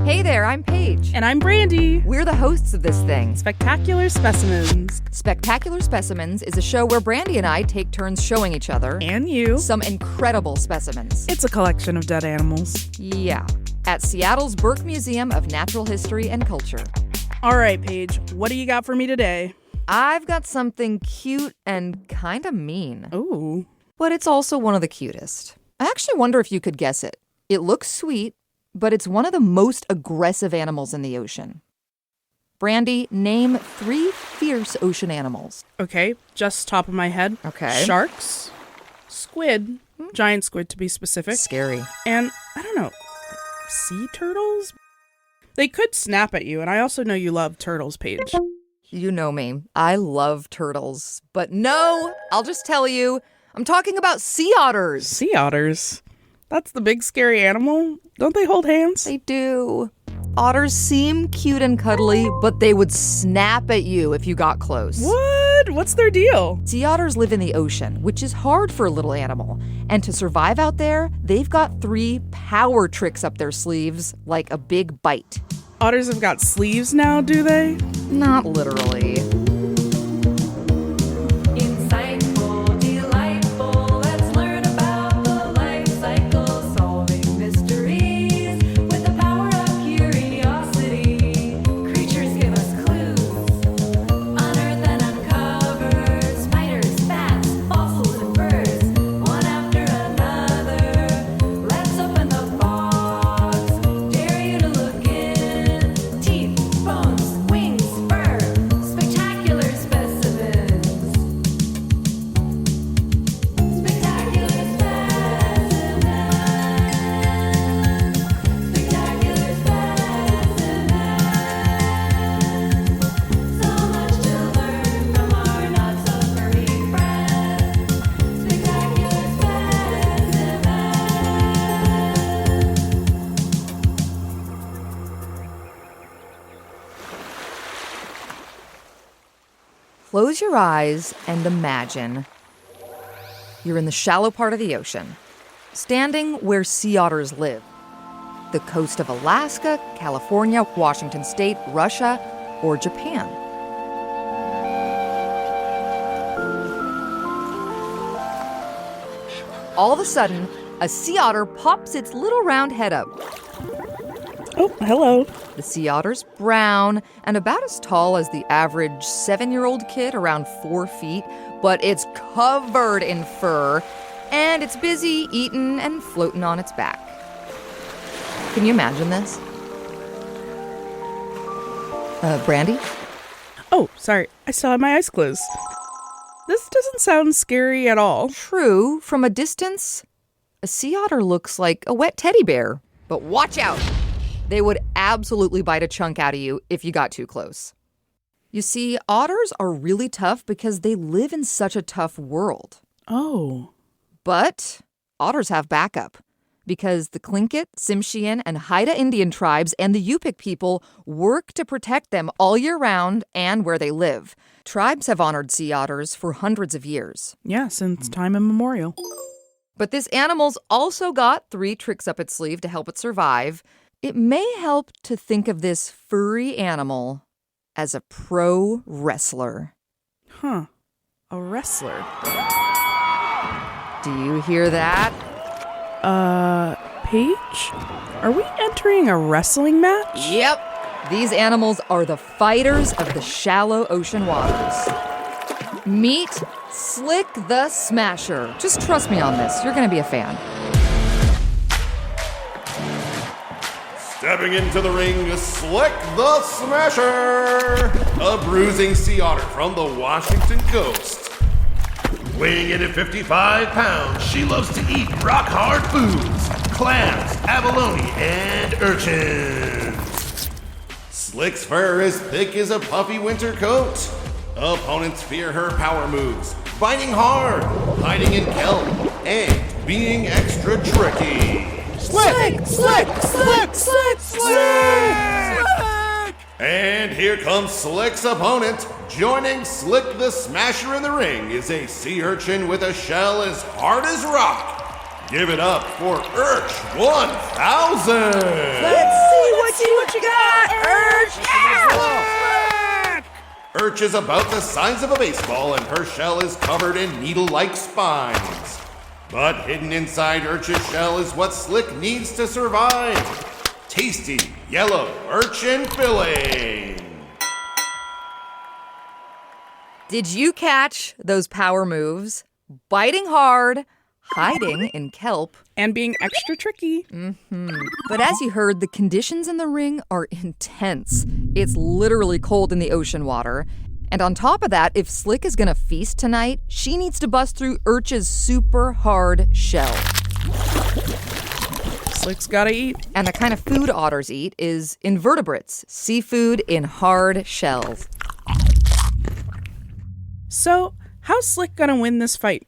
Hey there, I'm Paige. And I'm Brandy. We're the hosts of this thing, Spectacular Specimens. Spectacular Specimens is a show where Brandy and I take turns showing each other And you. some incredible specimens. It's a collection of dead animals. Yeah, at Seattle's Burke Museum of Natural History and Culture. All right, Paige, what do you got for me today? I've got something cute and kind of mean. Ooh. But it's also one of the cutest. I actually wonder if you could guess it. It looks sweet, but it's one of the most aggressive animals in the ocean. Brandy, name 3 fierce ocean animals. Okay, just top of my head. Okay. Sharks, squid, giant squid to be specific. Scary. And, I don't know, sea turtles? They could snap at you, and I also know you love turtles, Paige. You know me. I love turtles. But no, I'll just tell you, I'm talking about sea otters. Sea otters? That's the big scary animal? Don't they hold hands? They do. Otters seem cute and cuddly, but they would snap at you if you got close. What? What's their deal? Sea otters live in the ocean, which is hard for a little animal. And to survive out there, they've got 3 power tricks up their sleeves, like a big bite. Otters have got sleeves now, do they? Not literally. Insightful, delightful, let's learn about the life cycle, solving mysteries with the power of curiosity. Creatures give us clues, unearth and uncover, spiders, bats, fossils, and birds, one after another. Let's open the box, dare you to look in. Teeth, bones, wings, fur, spectacular specimens. Spectacular specimens. Spectacular specimens. So much to learn from our not so furry friends. Spectacular specimens. Close your eyes and imagine you're in the shallow part of the ocean, standing where sea otters live. The coast of Alaska, California, Washington State, Russia, or Japan. All of a sudden, a sea otter pops its little round head up. Oh, hello. The sea otter's brown and about as tall as the average 7-year-old kid, around 4 feet, but it's covered in fur, and it's busy eating and floating on its back. Can you imagine this? Brandy? Oh, sorry. I still have my eyes closed. This doesn't sound scary at all. True, from a distance, a sea otter looks like a wet teddy bear. But watch out! They would absolutely bite a chunk out of you if you got too close. You see, otters are really tough because they live in such a tough world. Oh. But otters have backup because the Tlingit, Tsimshian, and Haida Indian tribes and the Yupik people work to protect them all year round and where they live. Tribes have honored sea otters for hundreds of years. Yeah, since time immemorial. But this animal's also got 3 tricks up its sleeve to help it survive. It may help to think of this furry animal as a pro wrestler. Huh. A wrestler. Do you hear that? Paige? Are we entering a wrestling match? Yep. These animals are the fighters of the shallow ocean waters. Meet Slick the Smasher. Just trust me on this. You're going to be a fan. Stepping into the ring is Slick the Smasher, a bruising sea otter from the Washington coast. Weighing in at 55 pounds, she loves to eat rock-hard foods, clams, abalone, and urchins. Slick's fur is thick as a puffy winter coat. Opponents fear her power moves, biting hard, hiding in kelp, and being extra tricky. Slick! Slick! Slick! Slick! Slick! And here comes Slick's opponent. Joining Slick the Smasher in the ring is a sea urchin with a shell as hard as rock. Give it up for Urch 1000! Let's see what you Urch is about the size of a baseball, and her shell is covered in needle-like spines. But hidden inside Urch's shell is what Slick needs to survive. Tasty, yellow urchin filling. Did you catch those power moves? Biting hard, hiding in kelp. And being extra tricky. But as you heard, the conditions in the ring are intense. It's literally cold in the ocean water. And on top of that, if Slick is gonna feast tonight, she needs to bust through Urch's super hard shell. Slick's gotta eat. And the kind of food otters eat is invertebrates, seafood in hard shells. So, how's Slick gonna win this fight?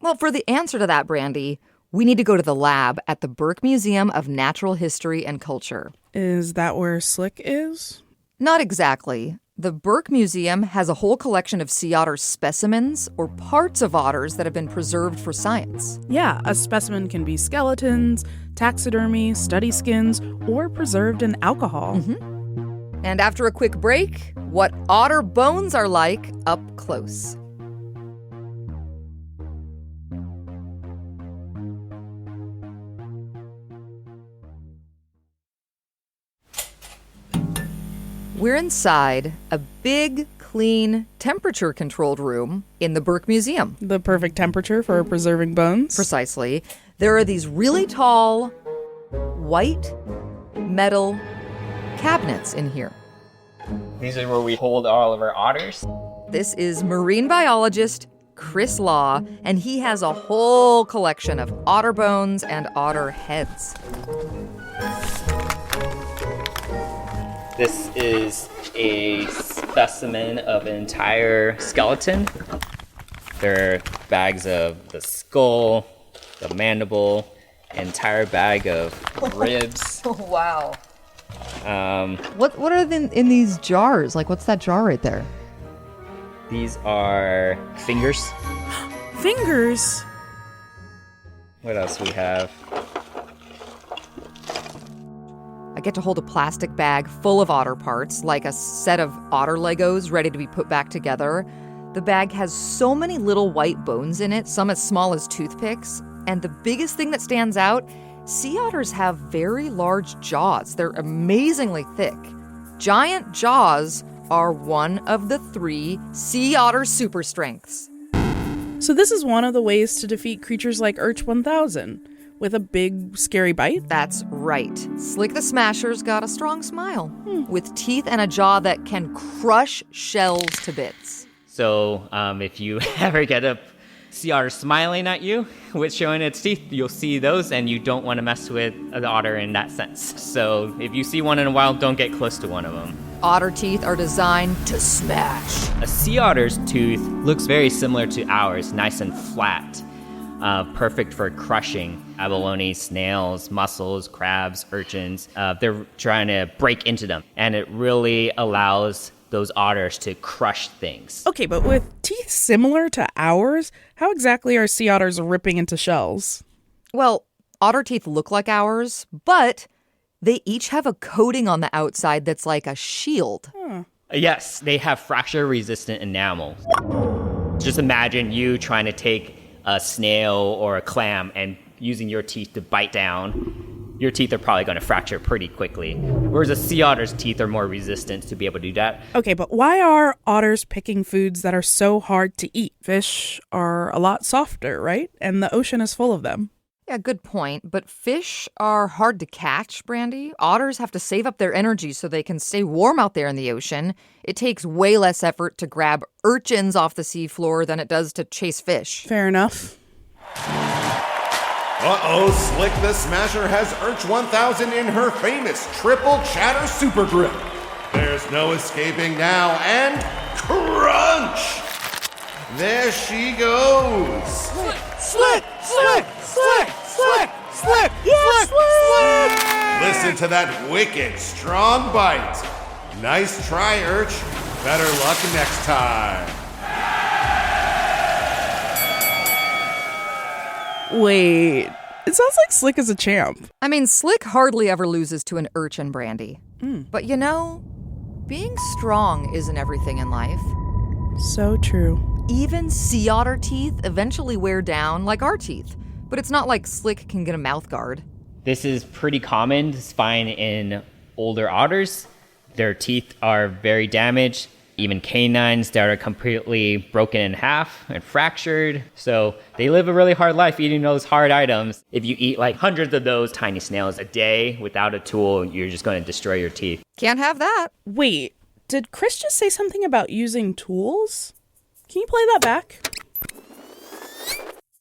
Well, for the answer to that, Brandy, we need to go to the lab at the Burke Museum of Natural History and Culture. Is that where Slick is? Not exactly. The Burke Museum has a whole collection of sea otter specimens or parts of otters that have been preserved for science. Yeah, a specimen can be skeletons, taxidermy, study skins, or preserved in alcohol. And after a quick break, what otter bones are like up close. We're inside a big, clean, temperature-controlled room in the Burke Museum. The perfect temperature for preserving bones. Precisely. There are these really tall, white metal cabinets in here. These are where we hold all of our otters. This is marine biologist Chris Law, and he has a whole collection of otter bones and otter heads. This is a specimen of an entire skeleton. There are bags of the skull, the mandible, entire bag of ribs. Wow. Um, What are in these jars? Like, what's that jar right there? these are fingers. Fingers? What else we have? I get to hold a plastic bag full of otter parts, like a set of otter Legos ready to be put back together. The bag has so many little white bones in it, some as small as toothpicks. And the biggest thing that stands out, sea otters have very large jaws. They're amazingly thick. Giant jaws are one of the 3 sea otter super strengths. So this is one of the ways to defeat creatures like Urch 1000, with a big, scary bite? That's right. Slick the Smasher's got a strong smile, with teeth and a jaw that can crush shells to bits. So if you ever get a sea otter smiling at you with showing its teeth, you'll see those, and you don't want to mess with the otter in that sense. So if you see one in a wild, don't get close to one of them. Otter teeth are designed to smash. A sea otter's tooth looks very similar to ours, nice and flat. Perfect for crushing abalone, snails, mussels, crabs, urchins. They're trying to break into them, and it really allows those otters to crush things. Okay, but with teeth similar to ours, how exactly are sea otters ripping into shells? Well, otter teeth look like ours, but they each have a coating on the outside that's like a shield. Yes, they have fracture-resistant enamel. Just imagine you trying to take a snail or a clam and using your teeth to bite down. Your teeth are probably going to fracture pretty quickly. Whereas a sea otter's teeth are more resistant to be able to do that. Okay, but why are otters picking foods that are so hard to eat? Fish are a lot softer, right? And the ocean is full of them. Yeah, good point. But fish are hard to catch, Brandy. Otters have to save up their energy so they can stay warm out there in the ocean. It takes way less effort to grab urchins off the seafloor than it does to chase fish. Fair enough. Uh-oh, Slick the Smasher has Urch 1000 in her famous triple chatter super grip. There's no escaping now, and crunch! There she goes. Slick! Slick! Slick! Slick! Slick! Yeah, Slick! Listen to that wicked, strong bite. Nice try, Urch. Better luck next time. Wait, it sounds like Slick is a champ. I mean, Slick hardly ever loses to an urchin, Brandy. But you know, Being strong isn't everything in life. So true. Even sea otter teeth eventually wear down like our teeth. But it's not like Slick can get a mouth guard. This is pretty common. It's fine in older otters. Their teeth are very damaged. Even canines that are completely broken in half and fractured. So they live a really hard life eating those hard items. If you eat like hundreds of those tiny snails a day without a tool, you're just going to destroy your teeth. Can't have that. Wait, did Chris just say something about using tools? Can you play that back?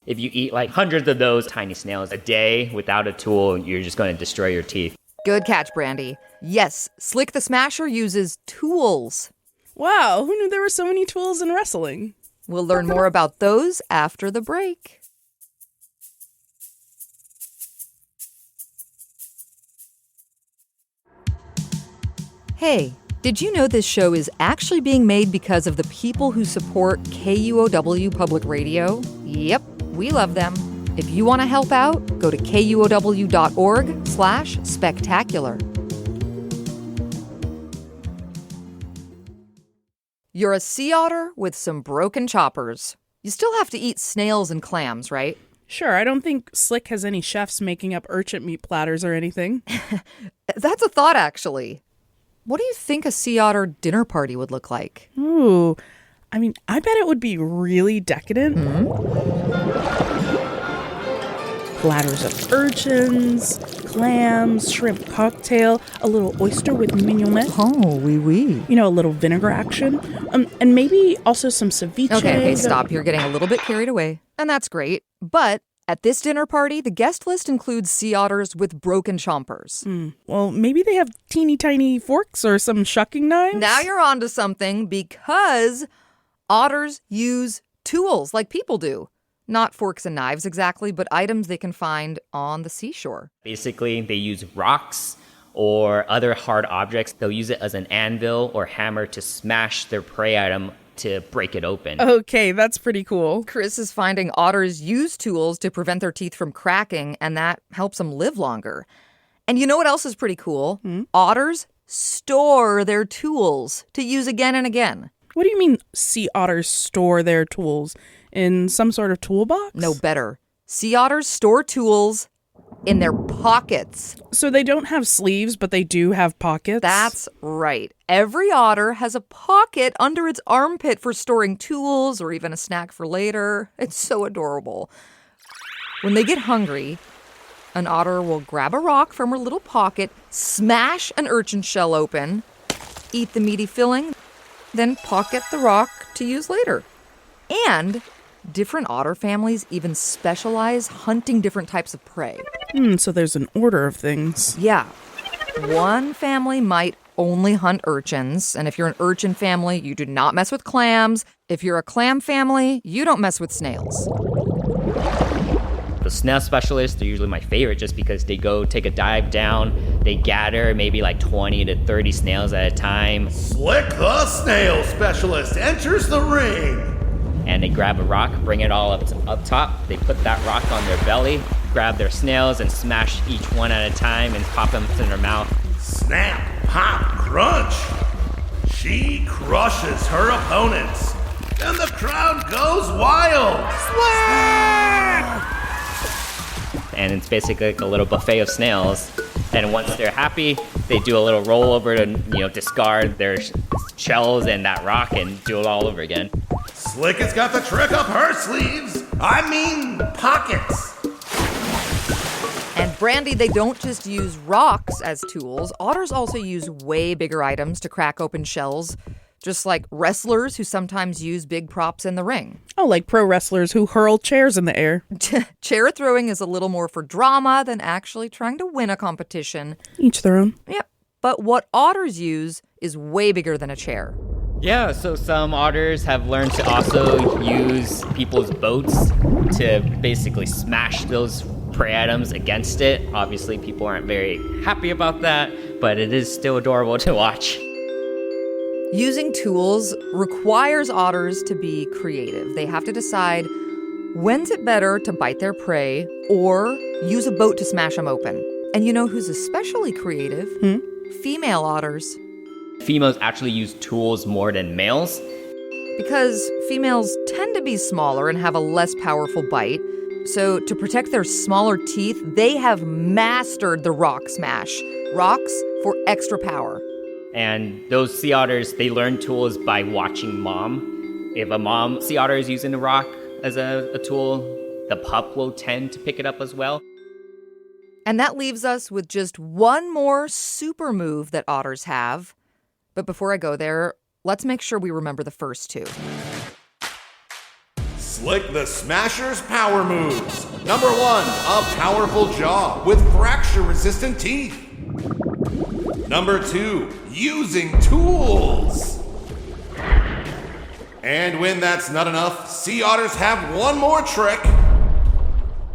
If you eat like hundreds of those tiny snails a day without a tool, you're just going to destroy your teeth. Good catch, Brandy. Yes, Slick the Smasher uses tools. Wow, who knew there were so many tools in wrestling? We'll learn more about those after the break. Hey, did you know this show is actually being made because of the people who support KUOW Public Radio? Yep, we love them. If you want to help out, go to kuow.org/spectacular. You're a sea otter with some broken choppers. You still have to eat snails and clams, right? Sure, I don't think Slick has any chefs making up urchin meat platters or anything. That's a thought, actually. What do you think a sea otter dinner party would look like? Ooh, I mean, I bet it would be really decadent. Platters of urchins, clams, shrimp cocktail, a little oyster with mignonette. Oh, oui, oui. You know, a little vinegar action. And maybe also some ceviche. Okay, stop. You're getting a little bit carried away. And that's great. But at this dinner party, the guest list includes sea otters with broken chompers. Well, maybe they have teeny tiny forks or some shucking knives. Now you're onto something, because otters use tools like people do. Not forks and knives exactly, but items they can find on the seashore. Basically, they use rocks or other hard objects. They'll use it as an anvil or hammer to smash their prey item to break it open. Okay, that's pretty cool. Chris is finding otters use tools to prevent their teeth from cracking, and that helps them live longer. And you know what else is pretty cool? Otters store their tools to use again and again. What do you mean sea otters store their tools? In some sort of toolbox? No, better. Sea otters store tools in their pockets. So they don't have sleeves, but they do have pockets? That's right. Every otter has a pocket under its armpit for storing tools or even a snack for later. It's so adorable. When they get hungry, an otter will grab a rock from her little pocket, smash an urchin shell open, eat the meaty filling, then pocket the rock to use later. And different otter families even specialize hunting different types of prey. So there's an order of things. Yeah. One family might only hunt urchins, and if you're an urchin family, you do not mess with clams. If you're a clam family, you don't mess with snails. The snail specialists are usually my favorite just because they go take a dive down, they gather maybe like 20 to 30 snails at a time. Slick the snail specialist enters the ring. And they grab a rock, bring it all up top. They put that rock on their belly, grab their snails, and smash each one at a time and pop them in their mouth. Snap, pop, crunch. She crushes her opponents, and the crowd goes wild. And it's basically like a little buffet of snails. And once they're happy, they do a little rollover to, discard their shells and that rock and do it all over again. Slick has got the trick up her sleeves. I mean, pockets. And Brandy, they don't just use rocks as tools. Otters also use way bigger items to crack open shells, just like wrestlers who sometimes use big props in the ring. Oh, like pro wrestlers who hurl chairs in the air. Chair throwing is a little more for drama than actually trying to win a competition. Each their own. Yep. But what otters use is way bigger than a chair. Yeah, so some otters have learned to also use people's boats to basically smash those prey items against it. Obviously, people aren't very happy about that, but it is still adorable to watch. Using tools requires otters to be creative. They have to decide when's it better to bite their prey or use a boat to smash them open. And you know who's especially creative? Female otters. Females actually use tools more than males. Because females tend to be smaller and have a less powerful bite. So to protect their smaller teeth, they have mastered the rock smash. Rocks for extra power. And those sea otters, they learn tools by watching mom. If a mom sea otter is using the rock as a tool, the pup will tend to pick it up as well. And that leaves us with just one more super move that otters have. But before I go there, let's make sure we remember the first two. Slick the Smasher's power moves. Number 1, a powerful jaw with fracture-resistant teeth. Number 2, using tools. And when that's not enough, sea otters have one more trick.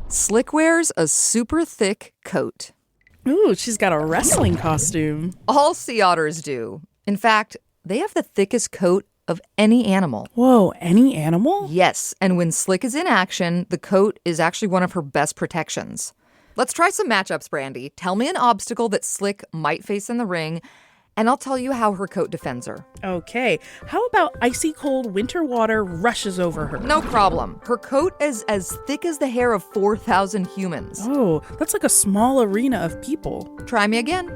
Slick wears a super thick coat. Ooh, she's got a wrestling costume. All sea otters do. In fact, they have the thickest coat of any animal. Whoa, any animal? Yes, and when Slick is in action, the coat is actually one of her best protections. Let's try some matchups, Brandy. Tell me an obstacle that Slick might face in the ring, and I'll tell you how her coat defends her. Okay, how about icy cold winter water rushes over her? No problem. Her coat is as thick as the hair of 4,000 humans. Oh, that's like a small arena of people. Try me again.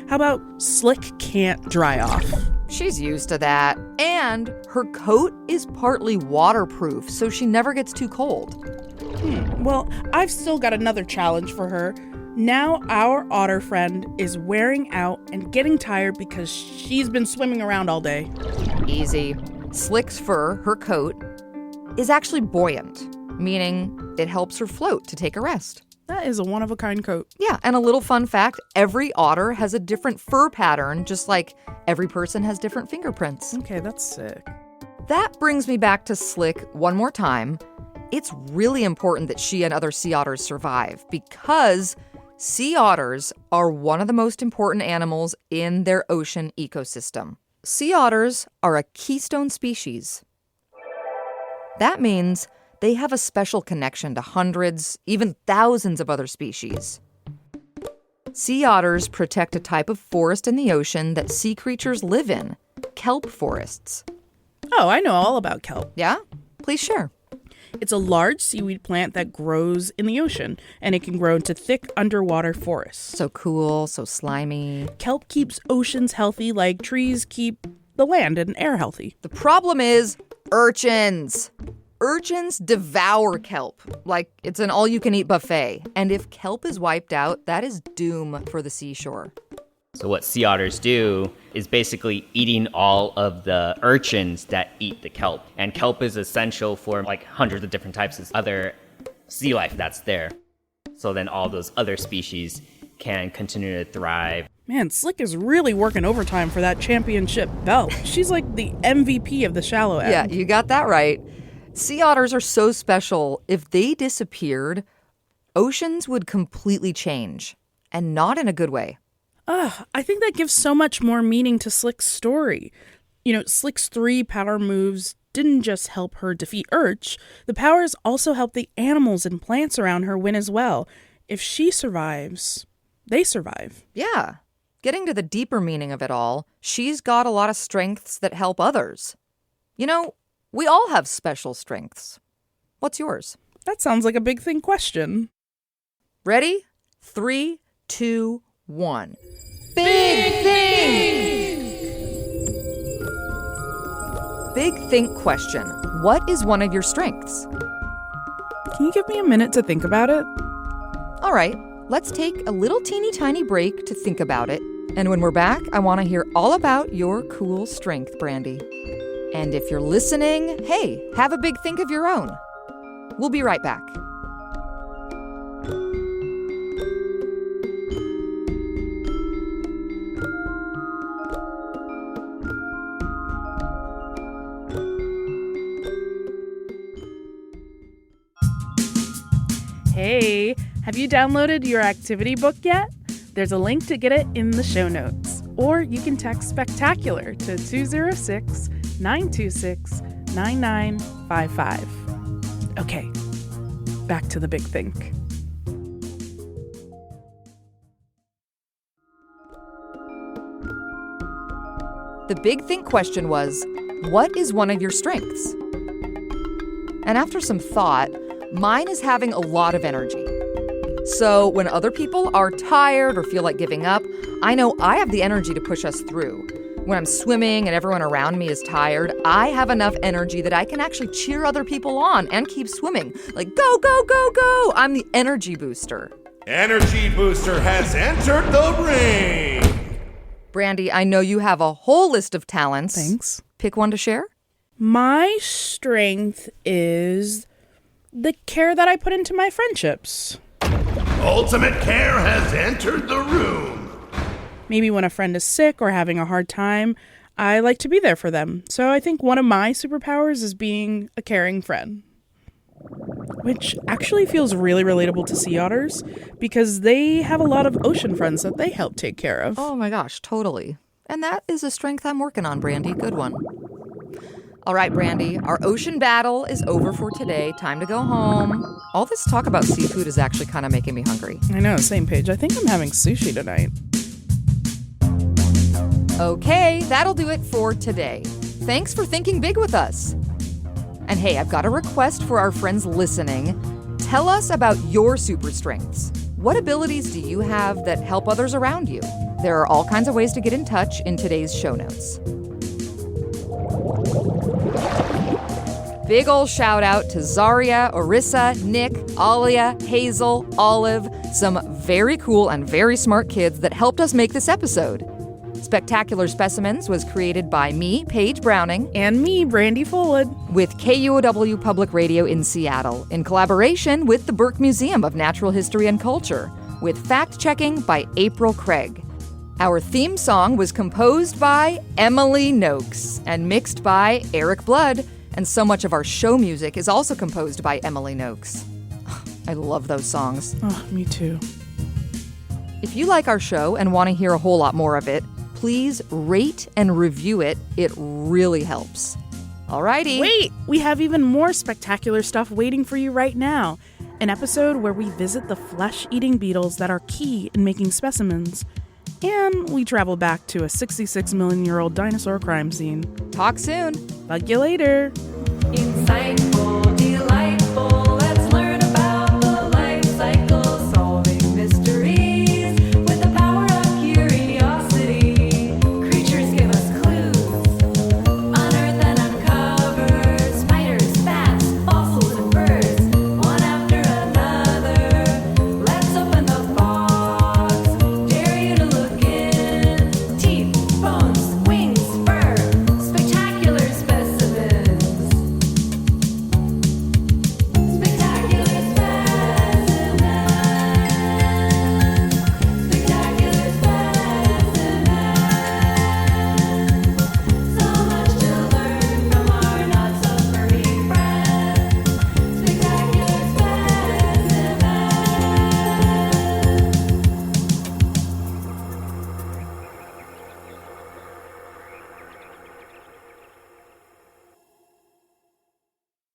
How about Slick can't dry off? She's used to that. And her coat is partly waterproof, so she never gets too cold. Well, I've still got another challenge for her. Now our otter friend is wearing out and getting tired because she's been swimming around all day. Easy. Slick's fur, her coat, is actually buoyant, meaning it helps her float to take a rest. That is a one-of-a-kind coat. Yeah, and a little fun fact, every otter has a different fur pattern, just like every person has different fingerprints. Okay, that's sick. That brings me back to Slick one more time. It's really important that she and other sea otters survive because sea otters are one of the most important animals in their ocean ecosystem. Sea otters are a keystone species. That means they have a special connection to hundreds, even thousands of other species. Sea otters protect a type of forest in the ocean that sea creatures live in, kelp forests. Oh, I know all about kelp. Yeah? Please share. It's a large seaweed plant that grows in the ocean, and it can grow into thick underwater forests. So cool, so slimy. Kelp keeps oceans healthy like trees keep the land and air healthy. The problem is urchins. Urchins devour kelp, like it's an all-you-can-eat buffet. And if kelp is wiped out, that is doom for the seashore. So what sea otters do is basically eating all of the urchins that eat the kelp. And kelp is essential for like hundreds of different types of other sea life that's there. So then all those other species can continue to thrive. Man, Slick is really working overtime for that championship belt. She's like the MVP of the shallow end. Yeah, you got that right. Sea otters are so special. If they disappeared, oceans would completely change, and not in a good way. I think that gives so much more meaning to Slick's story. You know, Slick's 3 power moves didn't just help her defeat Urch. The powers also help the animals and plants around her win as well. If she survives, they survive. Yeah. Getting to the deeper meaning of it all, she's got a lot of strengths that help others. You know, we all have special strengths. What's yours? That sounds like a big thing question. Ready? 3, 2, 1. Big Think! Big Think question. What is one of your strengths? Can you give me a minute to think about it? All right, let's take a little teeny tiny break to think about it. And when we're back, I want to hear all about your cool strength, Brandy. And if you're listening, hey, have a big think of your own. We'll be right back. Hey, have you downloaded your activity book yet? There's a link to get it in the show notes. Or you can text SPECTACULAR to 206-926-9955. Okay, back to the big think. The big think question was, what is one of your strengths? And after some thought, mine is having a lot of energy. So when other people are tired or feel like giving up, I know I have the energy to push us through. When I'm swimming and everyone around me is tired, I have enough energy that I can actually cheer other people on and keep swimming. Like, go, go, go, go! I'm the energy booster. Energy Booster has entered the ring! Brandy, I know you have a whole list of talents. Thanks. Pick one to share. My strength is the care that I put into my friendships. Ultimate Care has entered the room! Maybe when a friend is sick or having a hard time, I like to be there for them. So I think one of my superpowers is being a caring friend. Which actually feels really relatable to sea otters because they have a lot of ocean friends that they help take care of. Oh my gosh, totally. And that is a strength I'm working on, Brandy. Good one. All right, Brandy, our ocean battle is over for today. Time to go home. All this talk about seafood is actually kind of making me hungry. I know, same page. I think I'm having sushi tonight. Okay, that'll do it for today. Thanks for thinking big with us. And hey, I've got a request for our friends listening. Tell us about your super strengths. What abilities do you have that help others around you? There are all kinds of ways to get in touch in today's show notes. Big ol' shout out to Zaria, Orissa, Nick, Alia, Hazel, Olive, some very cool and very smart kids that helped us make this episode. Spectacular Specimens was created by me, Paige Browning, And me, Brandy Fullwood. with KUOW Public Radio in Seattle, in collaboration with the Burke Museum of Natural History and Culture, with fact-checking by April Craig. Our theme song was composed by Emily Noakes and mixed by Eric Blood, and so much of our show music is also composed by Emily Noakes. I love those songs. Oh, me too. If you like our show and want to hear a whole lot more of it, please rate and review it. It really helps. Alrighty. Wait, we have even more spectacular stuff waiting for you right now. An episode where we visit the flesh-eating beetles that are key in making specimens. And we travel back to a 66 million year old dinosaur crime scene. Talk soon. Bug you later. Inside